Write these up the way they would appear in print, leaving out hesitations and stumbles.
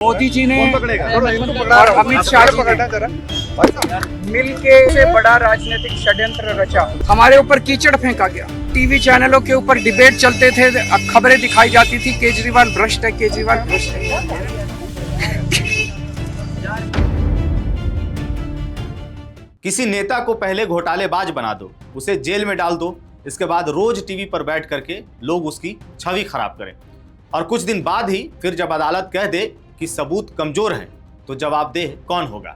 मोदी जी ने और अमित शाह जी ने मिल के से बड़ा राजनीतिक षड्यंत्र रचा। हमारे ऊपर कीचड़ फेंका गया। टीवी चैनलों के ऊपर डिबेट चलते थे, खबरें दिखाई जाती थी केजरीवाल भ्रष्ट है, केजरीवाल भ्रष्ट है। किसी नेता को पहले घोटालेबाज बना दो, उसे जेल में डाल दो, इसके बाद रोज टीवी पर बैठ करके लोग उसकी छवि खराब करें और कुछ दिन बाद ही फिर जब अदालत कह दे कि सबूत कमजोर हैं तो जवाबदेह कौन होगा।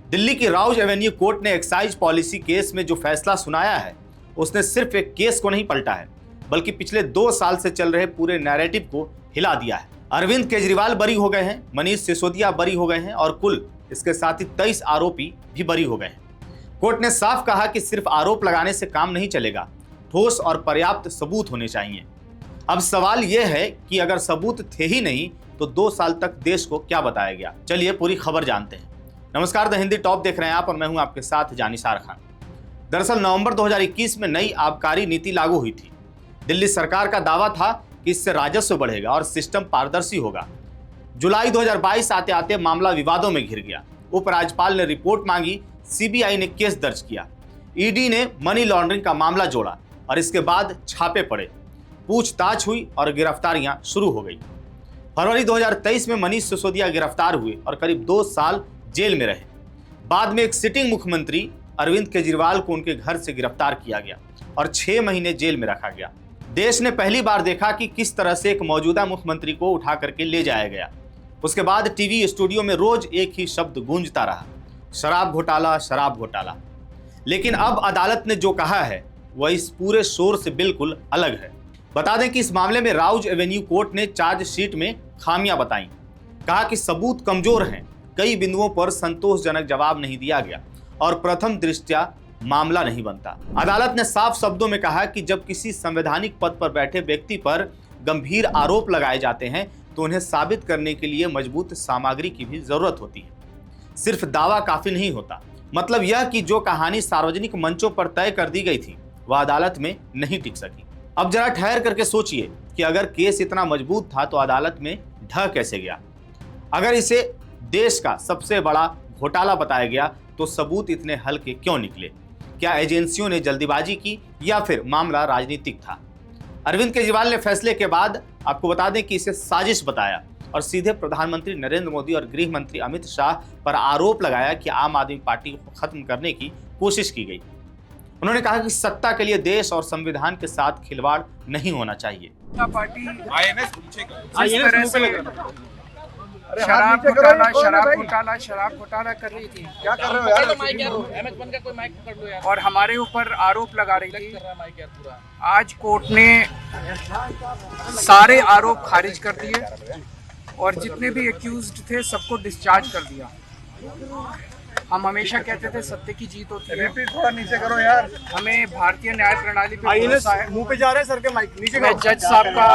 दिल्ली की राउज एवेन्यू कोर्ट ने एक्साइज पॉलिसी केस में जो फैसला सुनाया है उसने सिर्फ एक केस को नहीं पलटा है बल्कि पिछले 2 साल से चल रहे पूरे नैरेटिव को हिला दिया है। अरविंद केजरीवाल बरी हो गए हैं, मनीष सिसोदिया बरी हो गए हैं और कुल इसके साथ ही 23 आरोपी भी बरी हो गए हैं। कोर्ट ने साफ कहा कि सिर्फ आरोप लगाने से काम नहीं चलेगा, ठोस और पर्याप्त सबूत होने चाहिए। अब सवाल यह है कि अगर सबूत थे ही नहीं तो 2 साल तक देश को क्या बताया गया। चलिए पूरी खबर जानते हैं। नमस्कार, द हिंदी टॉप देख रहे हैं आप और मैं हूं आपके साथ जानिसार खान। दरअसल नवंबर 2021 में नई आबकारी नीति लागू हुई थी। दिल्ली सरकार का दावा था कि इससे राजस्व बढ़ेगा और सिस्टम पारदर्शी होगा। जुलाई 2022 आते आते मामला विवादों में घिर गया। उपराज्यपाल ने रिपोर्ट मांगी, सीबीआई ने केस दर्ज किया, ईडी ने मनी लॉन्ड्रिंग का मामला जोड़ा और इसके बाद छापे पड़े, पूछताछ हुई और गिरफ्तारियां शुरू हो गई। फरवरी 2023 में मनीष सिसोदिया गिरफ्तार हुए और करीब 2 साल जेल में रहे। बाद में एक सिटिंग मुख्यमंत्री अरविंद केजरीवाल को उनके घर से गिरफ्तार किया गया और 6 महीने जेल में रखा गया। देश ने पहली बार देखा कि किस तरह से एक मौजूदा मुख्यमंत्री को उठा करके ले जाया गया। उसके बाद टीवी स्टूडियो में रोज एक ही शब्द गूंजता रहा, शराब घोटाला, शराब घोटाला। लेकिन अब अदालत ने जो कहा है वह इस पूरे शोर से बिल्कुल अलग है। बता दें कि इस मामले में राउज एवेन्यू कोर्ट ने चार्जशीट में खामियां बताई। कहा कि सबूत कमजोर हैं, कई बिंदुओं पर संतोषजनक जवाब नहीं दिया गया और प्रथम दृष्टया मामला नहीं बनता। अदालत ने साफ शब्दों में कहा कि जब किसी संवैधानिक पद पर बैठे व्यक्ति पर गंभीर आरोप लगाए जाते हैं तो उन्हें साबित करने के लिए मजबूत सामग्री की भी जरूरत होती है। सिर्फ दावा काफी नहीं होता। मतलब यह कि जो कहानी सार्वजनिक मंचों पर तय कर दी गई थी वह अदालत में नहीं टिक सकी। अब जरा ठहर करके सोचिए कि अगर केस इतना मजबूत था तो अदालत में ढह कैसे गया। अगर इसे देश का सबसे बड़ा घोटाला बताया गया तो सबूत इतने हल्के क्यों निकले? क्या एजेंसियों ने जल्दीबाजी की या फिर मामला राजनीतिक था? अरविंद केजरीवाल ने फैसले के बाद आपको बता दें कि इसे साजिश बताया और सीधे प्रधानमंत्री नरेंद्र मोदी और गृह मंत्री अमित शाह पर आरोप लगाया कि आम आदमी पार्टी को खत्म करने की कोशिश की गई। उन्होंने कहा कि सत्ता के लिए देश और संविधान के साथ खिलवाड़ नहीं होना चाहिए। पार्टी जिस तरह से शराब घोटाला कर रही थी, क्या कर रहे हो और हमारे ऊपर आरोप लगा रही थी। आज कोर्ट ने सारे आरोप खारिज कर दिए और जितने भी एक्यूज्ड थे सबको डिस्चार्ज कर दिया। हम हमेशा कहते थे सत्य की जीत होती है। थोड़ा नीचे करो यार। हमें भारतीय न्याय प्रणाली पे भरोसा है। मुंह पे जा रहे हैं सर के माइक नीचे। मैं जज साहब का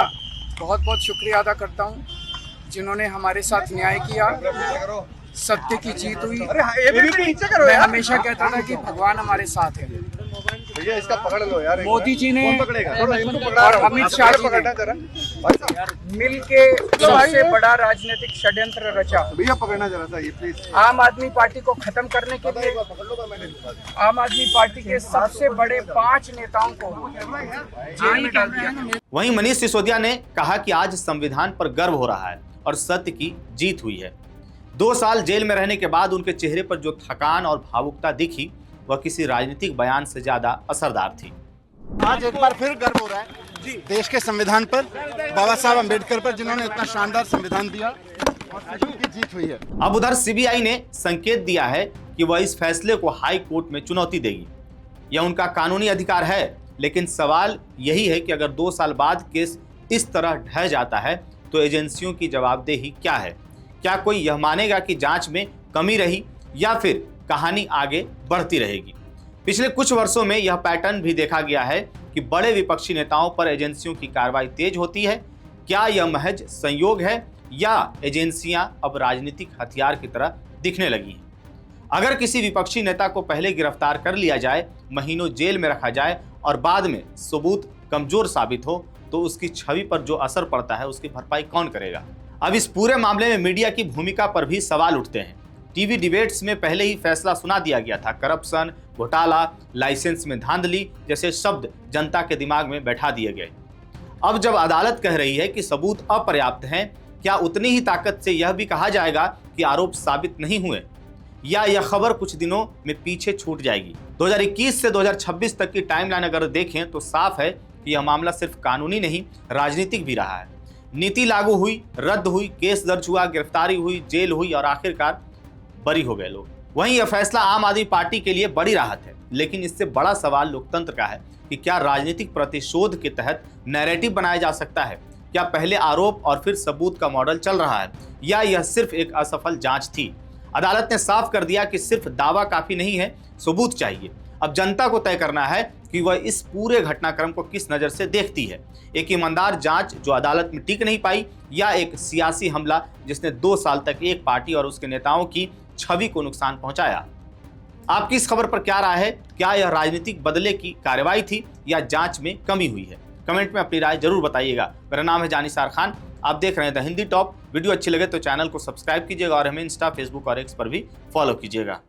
बहुत बहुत शुक्रिया अदा करता हूँ जिन्होंने हमारे साथ न्याय किया, सत्य की जीत हुई। मैं हमेशा कहता था कि भगवान हमारे साथ है। भैया इसका पकड़ लो यार। मोदी जी ने और अमित शाह जी ने मिल के सबसे बड़ा राजनीतिक षड्यंत्र रचा। भैया पकड़ना जरा सा ये प्लीज। आम आदमी पार्टी को खत्म करने के लिए आम आदमी पार्टी के सबसे बड़े 5 नेताओं को जेल में डाल दिया। वहीं मनीष सिसोदिया ने कहा कि आज संविधान पर गर्व हो रहा है और सत्य की जीत हुई है। 2 साल जेल में रहने के बाद उनके चेहरे पर जो थकान और भावुकता दिखी वह किसी राजनीतिक बयान से ज्यादा असरदार थी। आज एक बार फिर गर्व हो रहा है जी देश के संविधान पर, बाबा साहब अम्बेडकर पर जिन्होंने इतना शानदार संविधान दिया और सभी की जीत हुई है। अब उधर सीबीआई ने संकेत दिया है कि वह इस फैसले को हाई कोर्ट में चुनौती देगी। यह उनका कानूनी अधिकार है, लेकिन सवाल यही है कि अगर 2 साल बाद केस इस तरह ढह जाता है तो एजेंसियों की जवाबदेही क्या है? क्या कोई यह मानेगा कि जांच में कमी रही या फिर कहानी आगे बढ़ती रहेगी? पिछले कुछ वर्षों में यह पैटर्न भी देखा गया है कि बड़े विपक्षी नेताओं पर एजेंसियों की कार्रवाई तेज होती है। क्या यह महज संयोग है या एजेंसियां अब राजनीतिक हथियार की तरह दिखने लगी हैं? अगर किसी विपक्षी नेता को पहले गिरफ्तार कर लिया जाए, महीनों जेल में रखा जाए और बाद में सबूत कमजोर साबित हो तो उसकी छवि पर जो असर पड़ता है उसकी भरपाई कौन करेगा? अब इस पूरे मामले में मीडिया की भूमिका पर भी सवाल उठते हैं। टीवी डिबेट्स में पहले ही फैसला सुना दिया गया था। करप्शन, घोटाला, लाइसेंस में धांधली जैसे शब्द जनता के दिमाग में बैठा दिए गए। अब जब अदालत कह रही है कि सबूत अपर्याप्त हैं, क्या उतनी ही ताकत से यह भी कहा जाएगा कि आरोप साबित नहीं हुए, या यह खबर कुछ दिनों में पीछे छूट जाएगी? 2021 से 2026 तक की टाइमलाइन अगर देखें तो साफ है कि यह मामला सिर्फ कानूनी नहीं, राजनीतिक भी रहा है। नीति लागू हुई, रद्द हुई, केस दर्ज हुआ, गिरफ्तारी हुई, जेल हुई और आखिरकार बरी हो गए लोग। वहीं यह फैसला आम आदमी पार्टी के लिए बड़ी राहत है, लेकिन इससे बड़ा सवाल लोकतंत्र का है कि क्या राजनीतिक प्रतिशोध के तहत नैरेटिव बनाया जा सकता है? क्या पहले आरोप और फिर सबूत का मॉडल चल रहा है, या यह सिर्फ एक असफल जांच थी? अदालत ने साफ कर दिया कि सिर्फ दावा काफी नहीं है, सबूत चाहिए। अब जनता को तय करना है कि वह इस पूरे घटनाक्रम को किस नज़र से देखती है। एक ईमानदार जांच जो अदालत में टिक नहीं पाई, या एक सियासी हमला जिसने 2 साल तक एक पार्टी और उसके नेताओं की छवि को नुकसान पहुंचाया। आपकी इस खबर पर क्या राय है? क्या यह राजनीतिक बदले की कार्रवाई थी या जांच में कमी हुई है? कमेंट में अपनी राय जरूर बताइएगा। मेरा नाम है जानिसार खान, आप देख रहे हैं द हिंदी टॉप। वीडियो अच्छी लगे तो चैनल को सब्सक्राइब कीजिएगा और हमें इंस्टा, फेसबुक और एक्स पर भी फॉलो कीजिएगा।